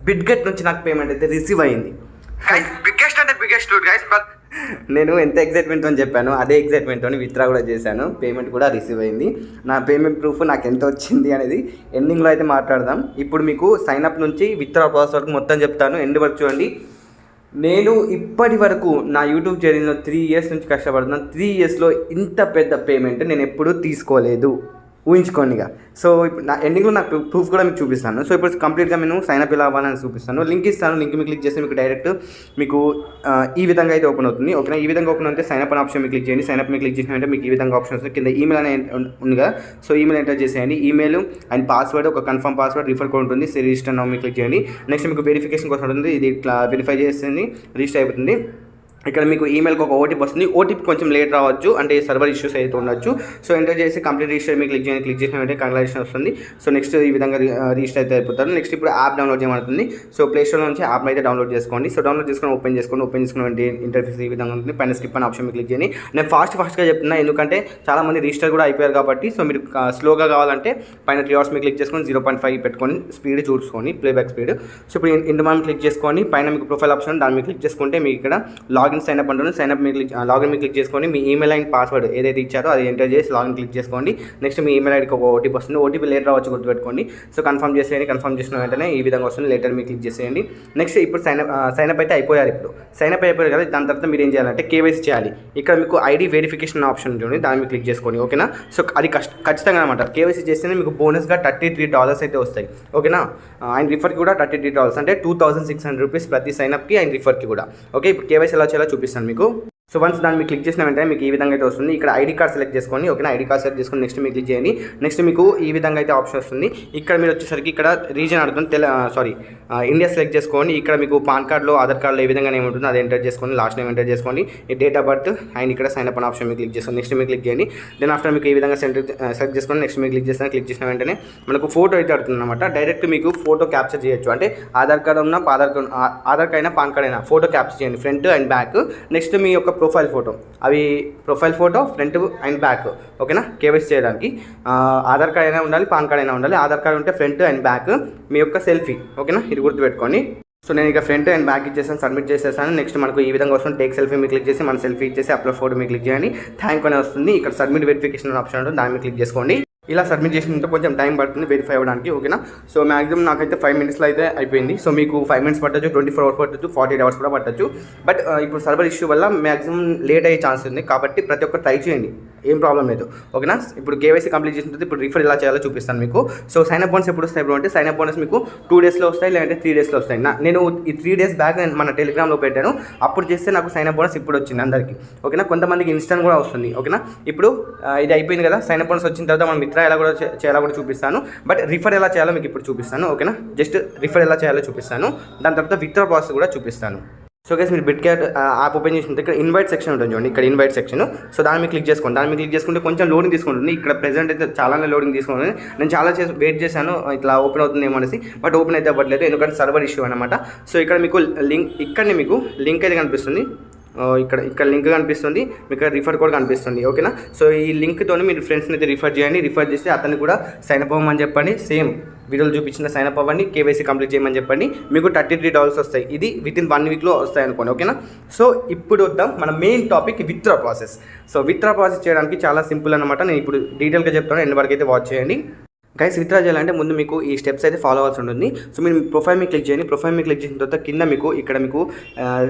Bitget నుంచి నాకు payment అయితే రిసీవ్ అయింది. బిగ్గెస్ట్ అంటే బిగ్గెస్ట్ గైస్. బట్ నేను ఎంత ఎక్సైట్మెంట్ అని చెప్పాను అదే ఎక్సైట్మెంట్తో విత్డ్రా కూడా చేశాను. పేమెంట్ కూడా రిసీవ్ అయింది. నా పేమెంట్ ప్రూఫ్ నాకు ఎంత వచ్చింది అనేది ఎండింగ్లో అయితే మాట్లాడదాం. ఇప్పుడు మీకు సైన్అప్ నుంచి విత్డ్రా ప్రాసెస్ వరకు మొత్తం చెప్తాను. ఎండ్ వరకు చూడండి. నేను ఇప్పటి వరకు నా యూట్యూబ్ జర్నీలో 3 years నుంచి కష్టపడుతున్నాను. 3 yearsలో ఇంత పెద్ద పేమెంట్ నేను ఎప్పుడూ తీసుకోలేదు. ఊహించుకోండి ఇక. సో ఇప్పుడు నా ఎండింగ్లో నాకు ప్రూఫ్ కూడా మీకు చూపిస్తాను. సో ఇప్పుడు కంప్లీట్గా నేను సైన్అప్ ఎలా అవ్వాలని చూపిస్తాను. లింక్ ఇస్తాను. లింక్ మీకు క్లిక్ చేస్తే మీకు డైరెక్ట్ మీకు ఈ విధంగా అయితే ఓపెన్ అవుతుంది. ఓకేనా, ఈ విధంగా ఓపెన్ అయితే సైన్అప్ అనే ఆప్షన్ మీకు క్లిక్ చేయండి. సైన్అప్ మీకు క్లిక్ చేసినట్టే మీకు ఈ విధంగా ఆప్షన్ వస్తుంది. కింద ఈమెయిల్ అనే ఉంది కదా, సో ఈమెయిల్ ఎంటర్ చేసేయండి. ఈమెయిల్ అండ్ పాస్వర్డ్, ఒక కన్ఫర్మ్ పాస్వర్డ్, రిఫర్ కోడ్ ఉంటుంది. రిజిస్టర్ నౌ మీకు క్లిక్ చేయండి. నెక్స్ట్ మీకు వెరిఫికేషన్ కోసం ఉంటుంది. ఇది ఇట్లా వెరిఫై చేస్తుంది, రిజిస్టర్ అయిపోతుంది. ఇక్కడ మీకు ఈమెయిల్కి ఒక ఓటీపీ వస్తుంది. ఓటీపీ కొంచెం లేట్ రావచ్చు, అంటే సర్వర్ ఇష్యూస్ అయితే ఉండొచ్చు. సో ఎంటర్ చేసి కంప్లీట్ రిజిస్టర్ మీకు క్లిక్ చేయండి. క్లిక్ చేసిన వెంటనే కంగ్రాచులేషన్ వస్తుంది. సో నెక్స్ట్ ఈ విధంగా రిజిస్టర్ అయితే అయిపోతారు. నెక్స్ట్ ఇప్పుడు యాప్ డౌన్లోడ్ చేయమంటుంది. సో ప్లే స్టోర్ నుంచి యాప్ అయితే డౌన్లోడ్ చేసుకోండి. సో డౌన్లోడ్ చేసుకొని ఓపెన్ చేసుకున్న వెంటనే ఇంటర్ఫేస్ ఈ విధంగా ఉంటుంది. పైన స్కిప్ అనే ఆప్షన్ మీకు క్లిక్ చేయండి. నేను ఫాస్ట్గా చెప్తున్నా, ఎందుకంటే చాలామంది రిజిస్టర్ కూడా అయిపోయారు కాబట్టి. సో మీరు స్లోగా కావాలంటే పైన 3 hours మీకు క్లిక్ చేసుకొని 0.5 పెట్టుకొని స్పీడ్ చూసుకోండి, ప్లేబ్యాక్ స్పీడ్. సో ఇప్పుడు ఇంటర్మాన్ క్లిక్ చేసుకొని పైన మీకు ప్రొఫైల్ ఆప్షన్ దాన్ని మీకు క్లిక్ చేసుకుంటే మీకు ఇక్కడ లాగిన్ సైన్అప్ అంటుంది. సైన్అప్ మీకు లాగిన్ మీకు క్లిక్ చేసుకొని మీ ఈమెయిల్ అండ్ పాస్వర్డ్ ఏదైతే ఇచ్చారో అది ఎంటర్ చేసి లాగిన్ క్లిక్ చేసుకోండి. నెక్స్ట్ మీ ఈమెయిల్ ఐడికి ఒక ఓటీపీ వస్తుంది. ఓటీపీ లేట్ రావచ్చు, గుర్తుపెట్టుకోండి. సో కన్ఫర్మ్ చేసేయండి. కన్ఫర్మ్ చేసిన వెంటనే ఈ విధంగా వస్తుంది. లేటర్ మీకు క్లిక్ చేసేయండి. నెక్స్ట్ ఇప్పుడు సైన్అప్ అయితే అయిపోయారు. ఇప్పుడు సైన్అప్ అయిపోయారు కదా, దాని తర్వాత మీరు ఏం చేయాలంటే కేవైసీ చేయాలి. ఇక్కడ మీకు ఐడి వెరిఫికేషన్ ఆప్షన్ ఉంటుంది, దాన్ని మీకు క్లిక్ చేసుకోండి. ఓకేనా, సో అది ఖచ్చితంగా అనమాట. కేవైసీ చేస్తేనే మీకు బోనస్గా $33 అయితే వస్తాయి. ఓకేనా, ఆయన రిఫర్కి కూడా $33 అంటే 2600 రూపీస్ ప్రతి సైన్అప్కి అండ్ రిఫర్కి కూడా. ఓకే, ఇప్పుడు కేవైసీ ఎలా చేయాలో చూపిస్తాను మీకు. సో వన్స్ దాన్ని మీకు క్లిక్ చేసిన వెంటనే మీకు ఈ విధంగా అయితే వస్తుంది. ఇక్కడ ఐడి కార్డ్ సెలెక్ట్ చేసుకోండి. ఓకేనా, ఐడి కార్డ్ సెలెక్ట్ చేసుకొని నెక్స్ట్ మీకు క్లిక్ చేయండి. నెక్స్ట్ మీకు ఈ విధంగా అయితే ఆప్షన్ వస్తుంది. ఇక్కడ మీరు వచ్చేసరికి ఇక్కడ రీజన్ అడుగుతుంది, ఇండియా సెలెక్ట్ చేసుకోండి. ఇక్కడ మీకు పాన్ కార్డ్లో, ఆధార్ కార్డులో ఏ విధంగా నేమ్ ఉంటుందో అది ఎంటర్ చేసుకోండి. లాస్ట్ నేమ్ ఎంటర్ చేసుకోండి. ఈ డేట్ ఆఫ్ బర్త్ అండ్ ఇక్కడ సైన్ అప్ అనే ఆప్షన్ మీకు క్లిక్ చేసుకోండి. నెక్స్ట్ మీకు క్లిక్ చేయండి. దెన్ ఆఫ్టర్ మీకు ఈ విధంగా సెలెక్ట్ చేసుకొని నెక్స్ట్ మీకు క్లిక్ చేసిన వెంటనే మనకు ఫోటో అయితే అడుగుతుంది అనమాట. డైరెక్ట్ మీకు ఫోటో క్యాప్చర్ చేయొచ్చు. అంటే ఆధార్ కార్డ్ ఉన్న ఆధార్ కార్డ్ అయినా పాన్ కార్డ్ అయినా ఫోటో క్యాప్చర్ చేయండి, ఫ్రంట్ అండ్ బ్యాక్. నెక్స్ట్ మీ యొక్క ప్రొఫైల్ ఫోటో, అవి profile photo front and back. ఓకేనా, కేవైసీ చేయడానికి ఆధార్ కార్డ్ అయినా ఉండాలి, పాన్ కార్డ్ అయినా ఉండాలి. ఆధార్ కార్డ్ ఉంటే ఫ్రంట్ అండ్ బ్యాక్, మీ యొక్క సెల్ఫీ. ఓకేనా, ఇది గుర్తుపెట్టుకోండి. సో నేను ఇక ఫ్రంట్ అండ్ బ్యాక్ ఇచ్చేసాను, సబ్మిట్ చేసేసాను. నెక్స్ట్ మనకు ఈ విధంగా వస్తుంది. టేక్ సెల్ఫీ మీకు క్లిక్ చేసి మన సెల్ఫీ ఇచ్చేసి అప్లోడ్ ఫోటో మీకు క్లిక్ చేయండి. థ్యాంక్ అనే వస్తుంది. ఇక్కడ సబ్మిట్ వెరిఫికేషన్ ఆప్షన్ ఉంటుంది, దాన్ని మీకు క్లిక్ చేసుకోండి. ఇలా సబ్మిట్ చేసినంత కొంచెం టైం పడుతుంది వెరిఫై అవ్వడానికి. ఓకేనా, సో మ్యాక్సిమం నాకైతే 5 minutesలో అయితే అయిపోయింది. సో మీకు 5 minutes పట్టచ్చు, 24 hours పట్టచ్చు, 48 hours కూడా పట్టచ్చు. బట్ ఇప్పుడు సర్వర్ ఇష్యూ వల్ల మ్యాక్సిమం లేట్ అయ్యే ఛాన్స్ ఉంది. కాబట్టి ప్రతి ఒక్కరు ట్రై చేయండి, ఏం ప్రాబ్లం లేదు. ఓకేనా, ఇప్పుడు కేవైసీ కంప్లీట్ చేసిన తర్వాత ఇప్పుడు రిఫర్ ఎలా చేయాలో చూపిస్తాను మీకు. సో సైన్అప్ బోనస్ ఎప్పుడు వస్తాయి అంటే సైన్అప్ బోనస్ మీకు 2 daysలో వస్తాయి, లేదంటే 3 daysలో వస్తాయి. నేను ఈ 3 days బ్యాక్ నేను మన టెలిగ్రామ్లో పెట్టాను, అప్పుడు చేస్తే నాకు సైన్అప్ బోనస్ ఇప్పుడు వచ్చింది అందరికీ. ఓకేనా, కొంతమందికి ఇన్స్టెంట్ కూడా వస్తుంది. ఓకేనా, ఇప్పుడు ఇది అయిపోయింది కదా, సైన్అప్ బోనస్ వచ్చిన తర్వాత మనం మిత్ర ఎలా కూడా చేయాలో కూడా చూపిస్తాను. బట్ రిఫర్ ఎలా చేయాలో మీకు ఇప్పుడు చూపిస్తాను. ఓకేనా, జస్ట్ రిఫర్ ఎలా చేయాలో చూపిస్తాను. దాని తర్వాత విత్డ్రా ప్రాసెస్ కూడా చూపిస్తాను. సో గైస్ మీరు బిట్గెట్ యాప్ ఓపెన్ చేసిన ఇక్కడ ఇన్వైట్ సెక్షన్ ఉంటుంది చూడండి, ఇక్కడ ఇన్వైట్ సెక్షన్. సో దాన్ని మీకు క్లిక్ చేసుకోండి. దాన్ని మీకు క్లిక్ చేసుకుంటే కొంచెం లోడింగ్ తీసుకుంటుంది. ఇక్కడ ప్రెజెంట్ అయితే చాలానే లోడింగ్ తీసుకుంటుంది. నేను చాలా వెయిట్ చేశాను ఇట్లా ఓపెన్ అవుతుంది ఏమనేసి, బట్ ఓపెన్ అయితే అవ్వట్లేదు, ఎందుకంటే సర్వర్ ఇష్యూ అనమాట. సో ఇక్కడ మీకు లింక్, ఇక్కడనే మీకు లింక్ అయితే కనిపిస్తుంది. ఇక్కడ లింక్ కనిపిస్తుంది, మీకు రిఫర్ కోడ్ కనిపిస్తుంది. ఓకేనా, సో ఈ లింక్తో మీరు ఫ్రెండ్స్ని అయితే రిఫర్ చేయండి. రిఫర్ చేస్తే అతన్ని కూడా సైన్అప్ అవ్వమని చెప్పండి. సేమ్ వీడియోలు చూపించిన సైన్అప్ అవ్వండి, కేవైసీ కంప్లీట్ చేయమని చెప్పండి. మీకు $33 వస్తాయి. ఇది వితిన్ 1 weekలో వస్తాయి అనుకోండి. ఓకేనా, సో ఇప్పుడు వద్దాం మన main topic, withdraw process. So withdraw process చేయడానికి చాలా సింపుల్ అనమాట. నేను ఇప్పుడు డీటెయిల్గా చెప్తాను, ఎండ్ వరకు అయితే వాచ్ చేయండి. గైస్ విత్డ్రా చేయాలంటే ముందు మీకు ఈ స్టెప్స్ అయితే ఫాలో అవ్వాల్సి ఉంటుంది. సో మీరు ప్రొఫైల్ మీద క్లిక్ చేయండి. ప్రొఫైల్ మీద క్లిక్ చేసిన తర్వాత కింద మీకు ఇక్కడ మీకు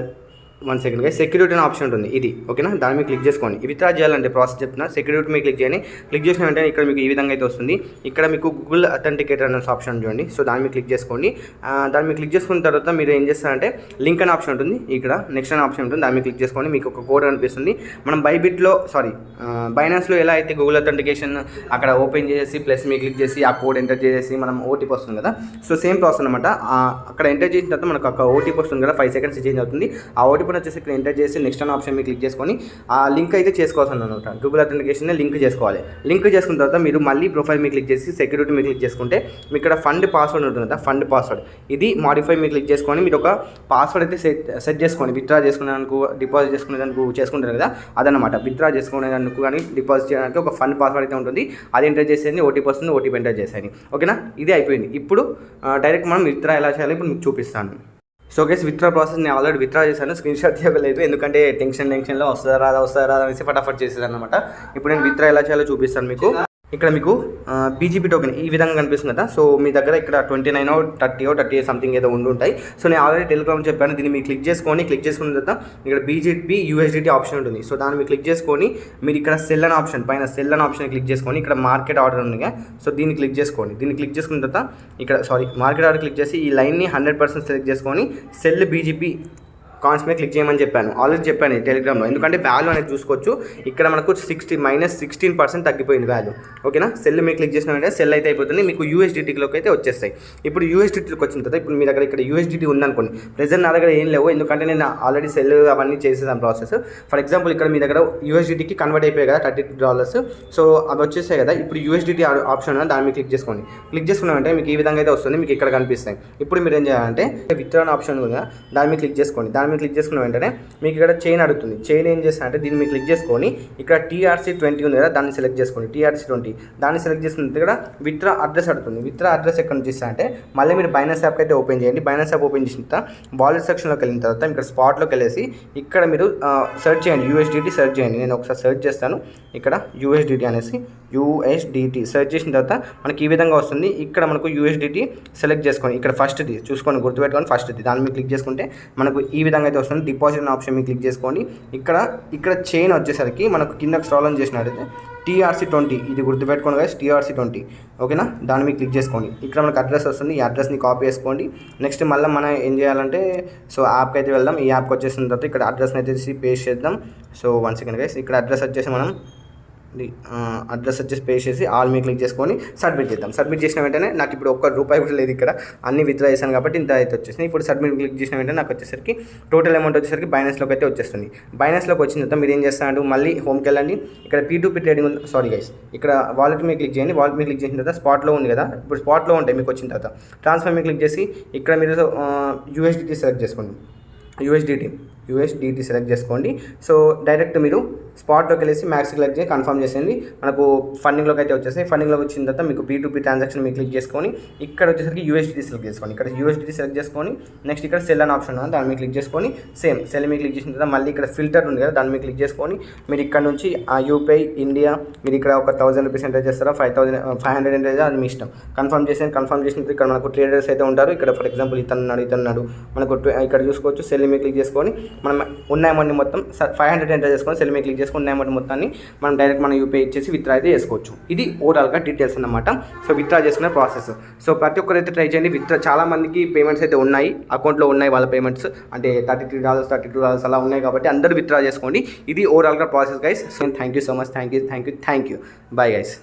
1 second గైస్ సెక్యూరిటీ అనే ఆప్షన్ ఉంటుంది, ఇది. ఓకేనా, దాన్ని మీకు క్లిక్ చేసుకోండి. విత్డ్రా చేయాలంటే ప్రాసెస్ చెప్తున్నా. సెక్యూరిటీ మీద క్లిక్ చేయండి. క్లిక్ చేసిన వెంటనే ఇక్కడ మీకు ఈ విధంగా అయితే వస్తుంది. ఇక్కడ మీకు గూగుల్ అథెంటికేటర్ అనే ఆప్షన్ చూడండి. సో దాన్ని మీకు క్లిక్ చేసుకోండి. దాన్ని మీకు క్లిక్ చేసుకున్న తర్వాత మీరు ఏం చేస్తారంటే లింక్ అనే ఆప్షన్ ఉంటుంది, ఇక్కడ నెక్స్ట్ అనే ఆప్షన్ ఉంటుంది, దాన్ని మీకు క్లిక్ చేసుకోండి. మీకు ఒక కోడ్ కనిపిస్తుంది. మనం బైనాన్స్లో ఎలా అయితే గూగుల్ అథెంటికేషన్ అక్కడ ఓపెన్ చేసి ప్లస్ మీకు క్లిక్ చేసి ఆ కోడ్ ఎంటర్ చేసి మనం ఓటీపీ వస్తుంది కదా, సో సేమ్ ప్రాసెస్ అనమాట. అక్కడ ఎంటర్ చేసిన తర్వాత మనకు ఒక ఓటీపీ వస్తుంది కదా, 5 seconds చేంజ్ అవుతుంది. ఆ ఓటీపీ ఓటీపీని వచ్చేసి ఇక్కడ ఎంటర్ చేసి నెక్స్ట్ అనే ఆప్షన్ మీరు క్లిక్ చేసుకొని ఆ లింక్ అయితే చేసుకోవాల్సి అనమాట. గూగుల్ అథెంటికేషన్ లింక్ చేసుకోవాలి. లింక్ చేసుకున్న తర్వాత మీరు మళ్ళీ ప్రొఫైల్ మీరు క్లిక్ చేసి సెక్యూరిటీ మీరు క్లిక్ చేసుకుంటే మీకు ఇక్కడ ఫండ్ పాస్వర్డ్ ఉంటుంది కదా, ఫండ్ పాస్వర్డ్ ఇది మాడిఫై మీరు క్లిక్ చేసుకొని మీరు ఒక పాస్వర్డ్ అయితే సెట్ చేసుకోండి. విత్డ్రా చేసుకునేందుకు డిపాజిట్ చేసుకునేందుకు చేసుకుంటారు కదా అదనమాట. విత్డ్రా చేసుకునేందుకు కానీ డిపాజిట్ చేయడానికి ఒక ఫండ్ పాస్వర్డ్ అయితే ఉంటుంది. అది ఎంటర్ చేసేది ఓటీపీ వస్తుంది, ఓటీపీ ఎంటర్ చేసేది. ఓకేనా, ఇది అయిపోయింది. ఇప్పుడు డైరెక్ట్ మనం విత్డ్రా ఎలా చేయాలో ఇప్పుడు మీకు చూపిస్తాను. సో గైస్ విత్డ్రా ప్రాసెస్ నేను ఆల్రెడీ విత్డ్రా చేశాను, స్క్రీన్ షాట్ తీయలేదు ఎందుకంటే టెన్షన్లో వస్తుందా రాదా అనేసి ఫటాఫట్ చేసేదాన్ని అనమాట. ఇప్పుడు నేను విత్డ్రా ఎలా చేయాలో చూపిస్తాను మీకు. ఇక్కడ మీకు బీజీపీ టోకెన్ ఈ విధంగా కనిపిస్తుంది కదా. సో మీ దగ్గర ఇక్కడ 29 30 సంథింగ్ ఏదో ఉంటాయి. సో నేను ఆల్రెడీ టెలిగ్రామ్ చెప్పాను, దీన్ని మీరు క్లిక్ చేసుకున్న తర్వాత ఇక్కడ బీజేపీ యూఎస్డిటీ ఆప్షన్ ఉంటుంది. సో దాన్ని మీరు క్లిక్ చేసుకొని మీరు ఇక్కడ సెల్ అనే ఆప్షన్ పైన సెల్ అనే ఆప్షన్ క్లిక్ చేసుకొని ఇక్కడ మార్కెట్ ఆర్డర్ ఉంది. సో దీన్ని క్లిక్ చేసుకోండి. దీన్ని క్లిక్ చేసుకున్న తర్వాత ఇక్కడ మార్కెట్ ఆర్డర్ క్లిక్ చేసి ఈ లైన్ని 100% సెలెక్ట్ చేసుకొని సెల్ బీజీపీ కాయిన్స్ మీద క్లిక్ చేయమని చెప్పాను, ఆల్రెడీ చెప్పాను టెలిగ్రామ్లో. ఎందుకంటే వాల్యూ అనేది చూసుకోవచ్చు. ఇక్కడ మనకు -16% తగ్గిపోయింది వాల్యూ. ఓకేనా, సెల్ మీరు క్లిక్ చేసినట్టే సెల్ అయితే అయిపోతుంది, మీకు యూఎస్డిటీలోకి అయితే వచ్చేస్తాయి. ఇప్పుడు యూఎస్డిటీలోకి వచ్చిన తర్వాత ఇప్పుడు మీ దగ్గర ఇక్కడ యూఎస్డిటీ ఉందనుకోండి. ప్రెజెంట్ నా దగ్గర ఏం లేవు, ఎందుకంటే నేను ఆల్రెడీ సెల్ అవన్నీ చేసేదాను ప్రాసెస్. ఫర్ ఎగ్జాంపుల్ ఇక్కడ మీ దగ్గర యూఎస్డిటీకి కన్వర్ట్ అయిపోయాయి కదా $32. సో అవి వచ్చేసాయి కదా. ఇప్పుడు యూఎస్డిటీ ఆప్షన్ దాన్ని మీరు క్లిక్ చేసుకోండి. క్లిక్ చేసుకున్నామంటే మీకు ఈ విధంగా అయితే వస్తుంది, మీకు ఇక్కడ కనిపిస్తాయి. ఇప్పుడు మీరు ఏం చేయాలంటే విత్డ్రా ఆప్షన్ ఉంది, దాన్ని మీరు క్లిక్ చేసుకోండి. దాన్ని మీరు క్లిక్ చేసుకున్న వెంటనే మీకు ఇక్కడ చైన్ అడుగుతుంది. చైన్ ఏం చేస్తానంటే దీన్ని మీరు క్లిక్ చేసుకొని ఇక్కడ TRC20 ఉంది కదా, దాన్ని సెలెక్ట్ చేసుకోండి. TRC20 దాన్ని సెలెక్ట్ చేసుకున్న ఇక్కడ విత్డ్రా అడ్రస్ అడుగుతుంది. విత్డ్రా అడ్రస్ ఎక్కడ నుంచి ఇస్తానంటే మళ్ళీ మీరు బైనాన్స్ యాప్ అయితే ఓపెన్ చేయండి. బైనాన్స్ యాప్ ఓపెన్ చేసిన తర్వాత వాలెట్ సెక్షన్లోకి వెళ్ళిన తర్వాత ఇక్కడ స్పాట్లోకి వెళ్ళేసి ఇక్కడ మీరు సెర్చ్ చేయండి, యూఎస్డిటీ సెర్చ్ చేయండి. నేను ఒకసారి సెర్చ్ చేస్తాను. ఇక్కడ యూఎస్డిటీ అనేసి యూఎస్డిటీ సెర్చ్ చేసిన తర్వాత మనకి ఈ విధంగా వస్తుంది. ఇక్కడ మనకు యూఎస్డిటీ సెలెక్ట్ చేసుకొని ఇక్కడ ఫస్ట్ది చూసుకొని గుర్తుపెట్టుకొని ఫస్ట్ది దాన్ని మీరు క్లిక్ చేసుకుంటే మనకు ఈ విధంగా అయితే వస్తుంది. డిపాజిట్ ఆప్షన్ మీరు క్లిక్ చేసుకోండి. ఇక్కడ చైన్ వచ్చేసరికి మనకు కిందకి స్క్రాల్ ఆన్ చేసినట్టయితే TRC20 ఇది గుర్తుపెట్టుకోండి గైస్, TRC20. ఓకేనా, దాన్ని మీరు క్లిక్ చేసుకోండి. ఇక్కడ మనకు అడ్రస్ వస్తుంది, ఈ అడ్రస్ని కాపీ చేసుకోండి. నెక్స్ట్ మళ్ళీ మనం ఏం చేయాలంటే సో యాప్కి అయితే వెళ్దాం. ఈ యాప్కి వచ్చేసిన తర్వాత ఇక్కడ అడ్రస్ని అయితే పేస్ట్ చేద్దాం. సో 1 సెకండ్ గైస్, ఇక్కడ అడ్రస్ వచ్చేసి మనం అడ్రస్ వచ్చేసి పే చేసి ఆల్ మీ క్లిక్ చేసుకొని సబ్మిట్ చేద్దాం. సబ్మిట్ చేసిన వెంటనే నాకు ఇప్పుడు ₹1 కూడా లేదు, ఇక్కడ అన్ని విత్డ్రా చేశాను కాబట్టి ఇంత అయితే వచ్చేసింది. ఇప్పుడు సబ్మిట్ క్లిక్ చేసిన వెంటనే నాకు వచ్చేసరికి టోటల్ అమౌంట్ వచ్చేసరికి బైనాన్స్లోకి అయితే వచ్చేస్తుంది. బైనాన్స్లోకి వచ్చిన తర్వాత మీరు ఏం చేస్తారంటే మళ్ళీ హోమ్కి వెళ్ళండి. ఇక్కడ P2P ట్రేడింగ్ ఉంది, సారీ గైస్, ఇక్కడ వాలెట్ మీద క్లిక్ చేయండి. వాలెట్ మీద క్లిక్ చేసిన తర్వాత స్పాట్లో ఉంది కదా, ఇప్పుడు స్పాట్లో ఉంటాయి. మీకు వచ్చిన తర్వాత ట్రాన్స్ఫర్ మీద క్లిక్ చేసి ఇక్కడ మీరు యూఎస్డిటీ సెలెక్ట్ చేసుకోండి. యూఎస్డిటీ సెలెక్ట్ చేసుకోండి. సో డైరెక్ట్ మీరు స్పాట్లోకి వెళ్ళేసి మ్యాక్స్ క్లిక్ చేసి కన్ఫర్మ్ చేసేయండి. మనకు ఫండింగ్లోకి అయితే వచ్చేసి ఫండింగ్లోకి వచ్చిన తర్వాత మీకు P2P ట్రాన్సాక్షన్ మీరు క్లిక్ చేసుకొని ఇక్కడ వచ్చేసరికి యూఎస్డిటీ సెలెక్ట్ చేసుకోండి. ఇక్కడ యూఎస్డిటీ సెలెక్ట్ చేసుకొని నెక్స్ట్ ఇక్కడ సెల్ అనే ఆప్షన్ ఉంది, దాన్ని మీరు క్లిక్ చేసుకొని సేమ్ సెల్ మీరు క్లిక్ చేసిన తర్వాత మళ్ళీ ఇక్కడ ఫిల్టర్ ఉంది కదా, దాన్ని మీరు క్లిక్ చేసుకొని మీరు ఇక్కడ నుంచి యూపీఐ ఇండియా మీరు ఇక్కడ ఒక ₹1000 ఎంటర్ చేస్తారా, 500 ఎంటర్ చేస్తారా, అది మీ ఇష్టం. కన్ఫర్మ్ చేసిన ఇక్కడ మనకు ట్రేడర్స్ అయితే ఉంటారు. ఇక్కడ ఫర్ ఎగ్జాంపుల్ ఇతన్నాడు మనకు ఇక్కడ చూసుకోవచ్చు. సెల్ మీద క్లిక్ చేసుకొని మనం ఉన్న అమౌంట్ని మొత్తం 500 ఎంటర్ చేసుకొని సెల్ మీద క్లిక్ చేసుకొని ఉన్న అమౌంట్ మొత్తాన్ని మనం డైరెక్ట్ మన యూపీఐ ఇచ్చేసి విత్డ్రా అయితే చేసుకోవచ్చు. ఇది ఓవరాల్గా డీటెయిల్స్ అన్నమాట. సో విత్డ్రా చేసుకునే ప్రాసెస్. సో ప్రతి ఒక్కరైతే ట్రై చేయండి. విత్డ్రా చాలా మందికి పేమెంట్స్ అయితే ఉన్నాయి, అకౌంట్లో ఉన్నాయి వాళ్ళ పేమెంట్స్, అంటే $33 $32 అలా ఉన్నాయి కాబట్టి అందరూ విత్డ్రా చేసుకోండి. ఇది ఓవరాల్గా process guys. So thank you so much, thank you. Bye guys.